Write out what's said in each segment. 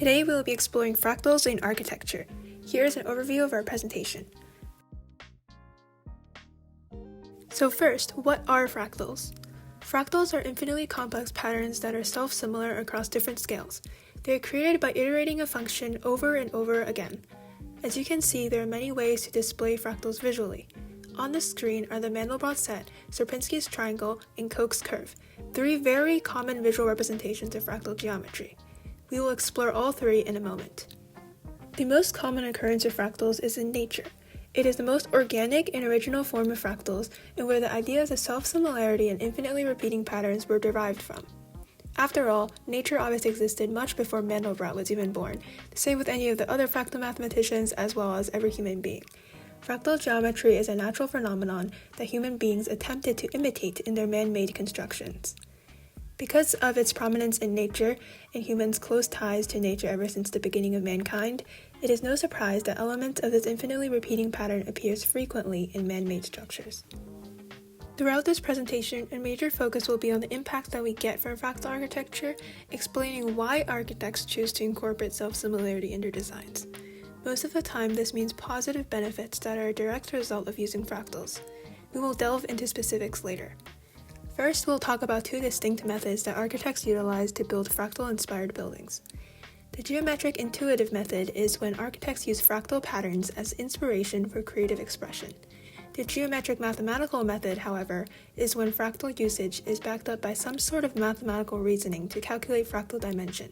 Today we will be exploring fractals in architecture. Here is an overview of our presentation. So first, what are fractals? Fractals are infinitely complex patterns that are self-similar across different scales. They are created by iterating a function over and over again. As you can see, there are many ways to display fractals visually. On the screen are the Mandelbrot set, Sierpinski's triangle, and Koch's curve, three very common visual representations of fractal geometry. We will explore all three in a moment. The most common occurrence of fractals is in nature. It is the most organic and original form of fractals, and where the ideas of self-similarity and infinitely repeating patterns were derived from. After all, nature obviously existed much before Mandelbrot was even born, the same with any of the other fractal mathematicians as well as every human being. Fractal geometry is a natural phenomenon that human beings attempted to imitate in their man-made constructions. Because of its prominence in nature and humans' close ties to nature ever since the beginning of mankind, it is no surprise that elements of this infinitely repeating pattern appears frequently in man-made structures. Throughout this presentation, a major focus will be on the impact that we get from fractal architecture, explaining why architects choose to incorporate self-similarity in their designs. Most of the time, this means positive benefits that are a direct result of using fractals. We will delve into specifics later. First, we'll talk about two distinct methods that architects utilize to build fractal-inspired buildings. The geometric intuitive method is when architects use fractal patterns as inspiration for creative expression. The geometric mathematical method, however, is when fractal usage is backed up by some sort of mathematical reasoning to calculate fractal dimension.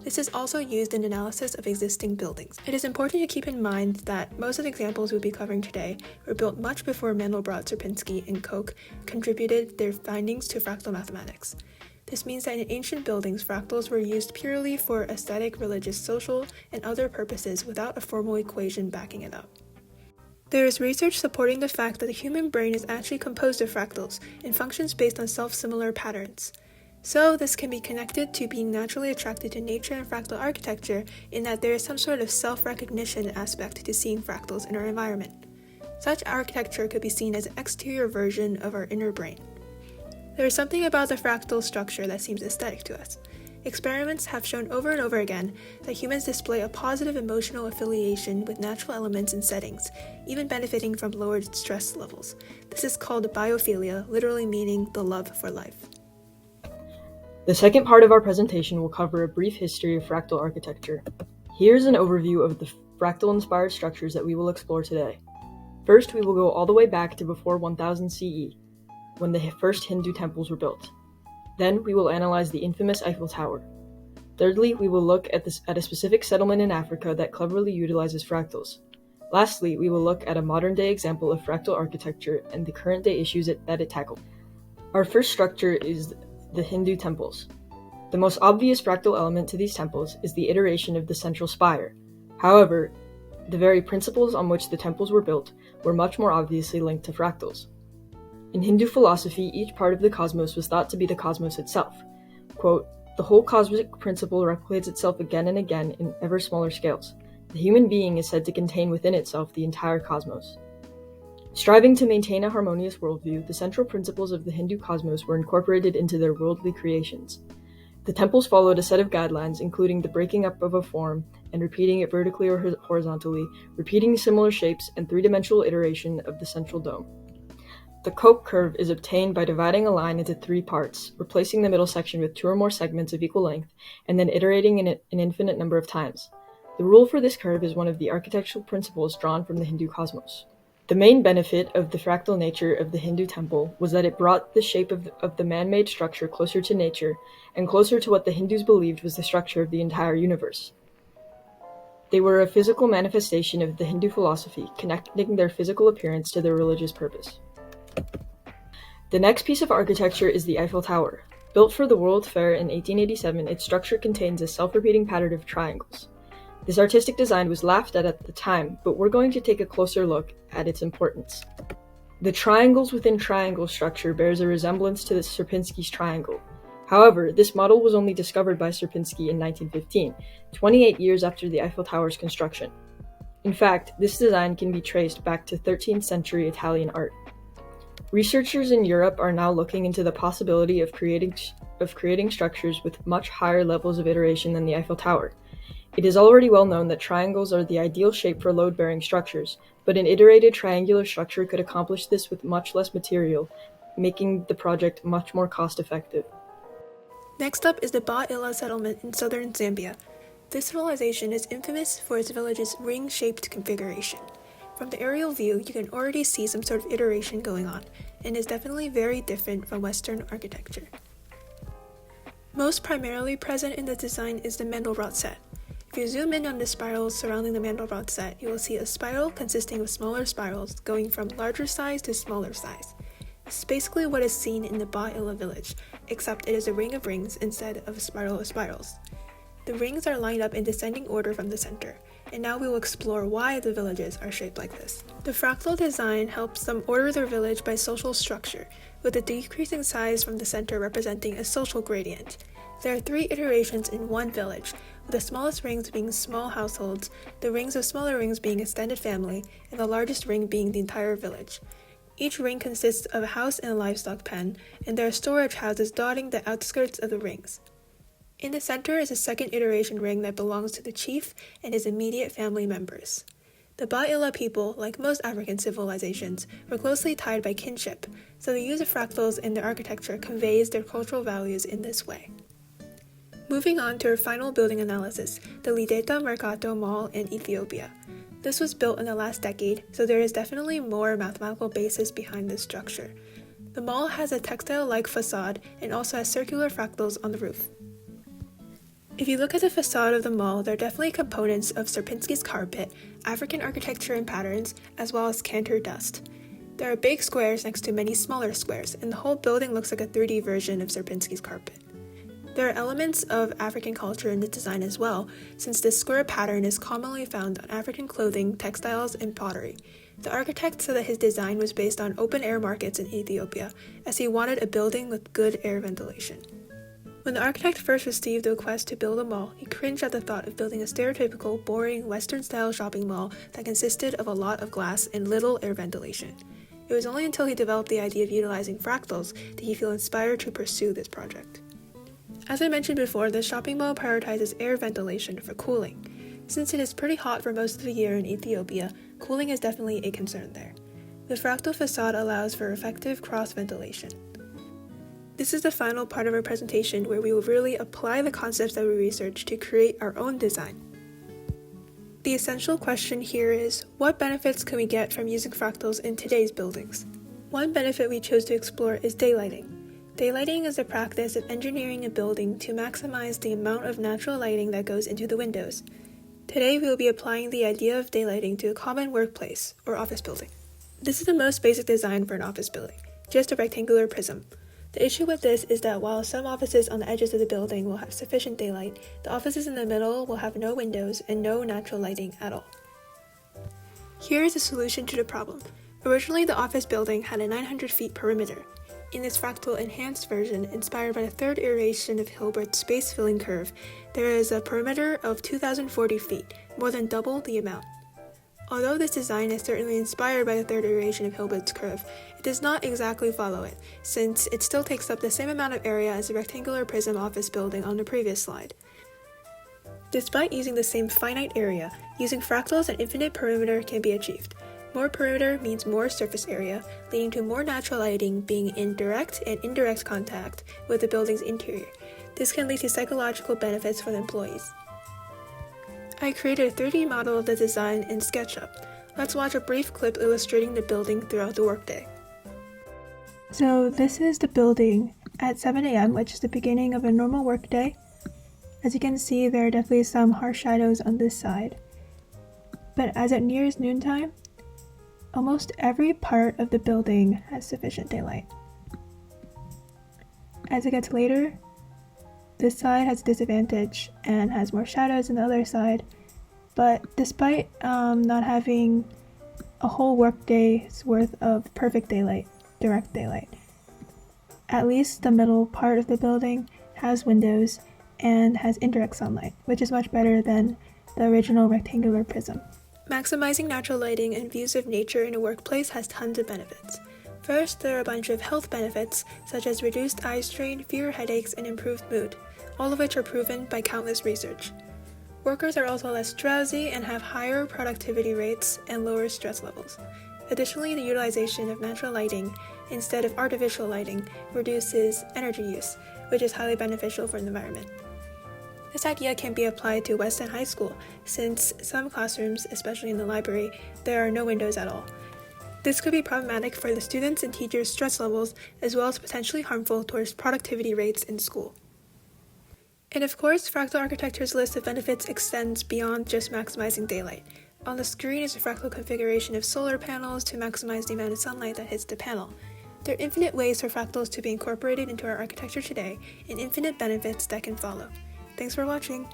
This is also used in analysis of existing buildings. It is important to keep in mind that most of the examples we'll be covering today were built much before Mandelbrot, Sierpinski, and Koch contributed their findings to fractal mathematics. This means that in ancient buildings, fractals were used purely for aesthetic, religious, social, and other purposes without a formal equation backing it up. There is research supporting the fact that the human brain is actually composed of fractals and functions based on self-similar patterns. So this can be connected to being naturally attracted to nature and fractal architecture in that there is some sort of self-recognition aspect to seeing fractals in our environment. Such architecture could be seen as an exterior version of our inner brain. There is something about the fractal structure that seems aesthetic to us. Experiments have shown over and over again that humans display a positive emotional affiliation with natural elements and settings, even benefiting from lowered stress levels. This is called biophilia, literally meaning the love for life. The second part of our presentation will cover a brief history of fractal architecture. Here's an overview of the fractal-inspired structures that we will explore today. First, we will go all the way back to before 1000 CE, when the first Hindu temples were built. Then, we will analyze the infamous Eiffel Tower. Thirdly, we will look at a specific settlement in Africa that cleverly utilizes fractals. Lastly, we will look at a modern-day example of fractal architecture and the current-day issues that it tackled. Our first structure is the Hindu temples. The most obvious fractal element to these temples is the iteration of the central spire. However, the very principles on which the temples were built were much more obviously linked to fractals. In Hindu philosophy, each part of the cosmos was thought to be the cosmos itself. Quote, "The whole cosmic principle replicates itself again and again in ever smaller scales. The human being is said to contain within itself the entire cosmos." Striving to maintain a harmonious worldview, the central principles of the Hindu cosmos were incorporated into their worldly creations. The temples followed a set of guidelines, including the breaking up of a form and repeating it vertically or horizontally, repeating similar shapes, and three-dimensional iteration of the central dome. The Koch curve is obtained by dividing a line into three parts, replacing the middle section with two or more segments of equal length, and then iterating in it an infinite number of times. The rule for this curve is one of the architectural principles drawn from the Hindu cosmos. The main benefit of the fractal nature of the Hindu temple was that it brought the shape of the man-made structure closer to nature and closer to what the Hindus believed was the structure of the entire universe. They were a physical manifestation of the Hindu philosophy, connecting their physical appearance to their religious purpose. The next piece of architecture is the Eiffel Tower. Built for the World Fair in 1887, its structure contains a self-repeating pattern of triangles. This artistic design was laughed at the time, but we're going to take a closer look at its importance. The triangles within triangle structure bears a resemblance to the Sierpinski's triangle. However, this model was only discovered by Sierpinski in 1915, 28 years after the Eiffel Tower's construction. In fact, this design can be traced back to 13th century Italian art. Researchers in Europe are now looking into the possibility of creating structures with much higher levels of iteration than the Eiffel Tower. It is already well known that triangles are the ideal shape for load-bearing structures, but an iterated triangular structure could accomplish this with much less material, making the project much more cost-effective. Next up is the Ba-Ila settlement in southern Zambia. This civilization is infamous for its village's ring-shaped configuration. From the aerial view, you can already see some sort of iteration going on, and is definitely very different from Western architecture. Most primarily present in the design is the Mandelbrot set. If you zoom in on the spirals surrounding the Mandelbrot set, you will see a spiral consisting of smaller spirals going from larger size to smaller size. This is basically what is seen in the Ba-Ila village, except it is a ring of rings instead of a spiral of spirals. The rings are lined up in descending order from the center, and now we will explore why the villages are shaped like this. The fractal design helps them order their village by social structure, with the decreasing size from the center representing a social gradient. There are 3 iterations in one village, with the smallest rings being small households, the rings of smaller rings being extended family, and the largest ring being the entire village. Each ring consists of a house and a livestock pen, and there are storage houses dotting the outskirts of the rings. In the center is a second iteration ring that belongs to the chief and his immediate family members. The Ba-Ila people, like most African civilizations, were closely tied by kinship, so the use of fractals in their architecture conveys their cultural values in this way. Moving on to our final building analysis, the Lideta Mercato Mall in Ethiopia. This was built in the last decade, so there is definitely more mathematical basis behind this structure. The mall has a textile-like facade and also has circular fractals on the roof. If you look at the facade of the mall, there are definitely components of Sierpinski's carpet, African architecture and patterns, as well as Cantor dust. There are big squares next to many smaller squares, and the whole building looks like a 3D version of Sierpinski's carpet. There are elements of African culture in the design as well, since this square pattern is commonly found on African clothing, textiles, and pottery. The architect said that his design was based on open-air markets in Ethiopia, as he wanted a building with good air ventilation. When the architect first received the request to build a mall, he cringed at the thought of building a stereotypical, boring, Western-style shopping mall that consisted of a lot of glass and little air ventilation. It was only until he developed the idea of utilizing fractals that he felt inspired to pursue this project. As I mentioned before, the shopping mall prioritizes air ventilation for cooling. Since it is pretty hot for most of the year in Ethiopia, cooling is definitely a concern there. The fractal facade allows for effective cross-ventilation. This is the final part of our presentation where we will really apply the concepts that we researched to create our own design. The essential question here is, what benefits can we get from using fractals in today's buildings? One benefit we chose to explore is daylighting. Daylighting is the practice of engineering a building to maximize the amount of natural lighting that goes into the windows. Today we will be applying the idea of daylighting to a common workplace or office building. This is the most basic design for an office building, just a rectangular prism. The issue with this is that while some offices on the edges of the building will have sufficient daylight, the offices in the middle will have no windows and no natural lighting at all. Here is a solution to the problem. Originally, the office building had a 900 feet perimeter. In this fractal enhanced version, inspired by the third iteration of Hilbert's space filling curve, there is a perimeter of 2,040 feet, more than double the amount. Although this design is certainly inspired by the third iteration of Hilbert's curve, it does not exactly follow it, since it still takes up the same amount of area as the rectangular prism office building on the previous slide. Despite using the same finite area, using fractals and infinite perimeter can be achieved. More perimeter means more surface area, leading to more natural lighting being in direct and indirect contact with the building's interior. This can lead to psychological benefits for the employees. I created a 3D model of the design in SketchUp. Let's watch a brief clip illustrating the building throughout the workday. So this is the building at 7 a.m., which is the beginning of a normal workday. As you can see, there are definitely some harsh shadows on this side. But as it nears noontime, almost every part of the building has sufficient daylight. As it gets later, this side has a disadvantage and has more shadows than the other side, but despite not having a whole workday's worth of perfect daylight, direct daylight, at least the middle part of the building has windows and has indirect sunlight, which is much better than the original rectangular prism. Maximizing natural lighting and views of nature in a workplace has tons of benefits. First, there are a bunch of health benefits, such as reduced eye strain, fewer headaches, and improved mood, all of which are proven by countless research. Workers are also less drowsy and have higher productivity rates and lower stress levels. Additionally, the utilization of natural lighting instead of artificial lighting reduces energy use, which is highly beneficial for the environment. This idea can be applied to Weston High School, since some classrooms, especially in the library, there are no windows at all. This could be problematic for the students' and teachers' stress levels, as well as potentially harmful towards productivity rates in school. And of course, fractal architecture's list of benefits extends beyond just maximizing daylight. On the screen is a fractal configuration of solar panels to maximize the amount of sunlight that hits the panel. There are infinite ways for fractals to be incorporated into our architecture today, and infinite benefits that can follow. Thanks for watching!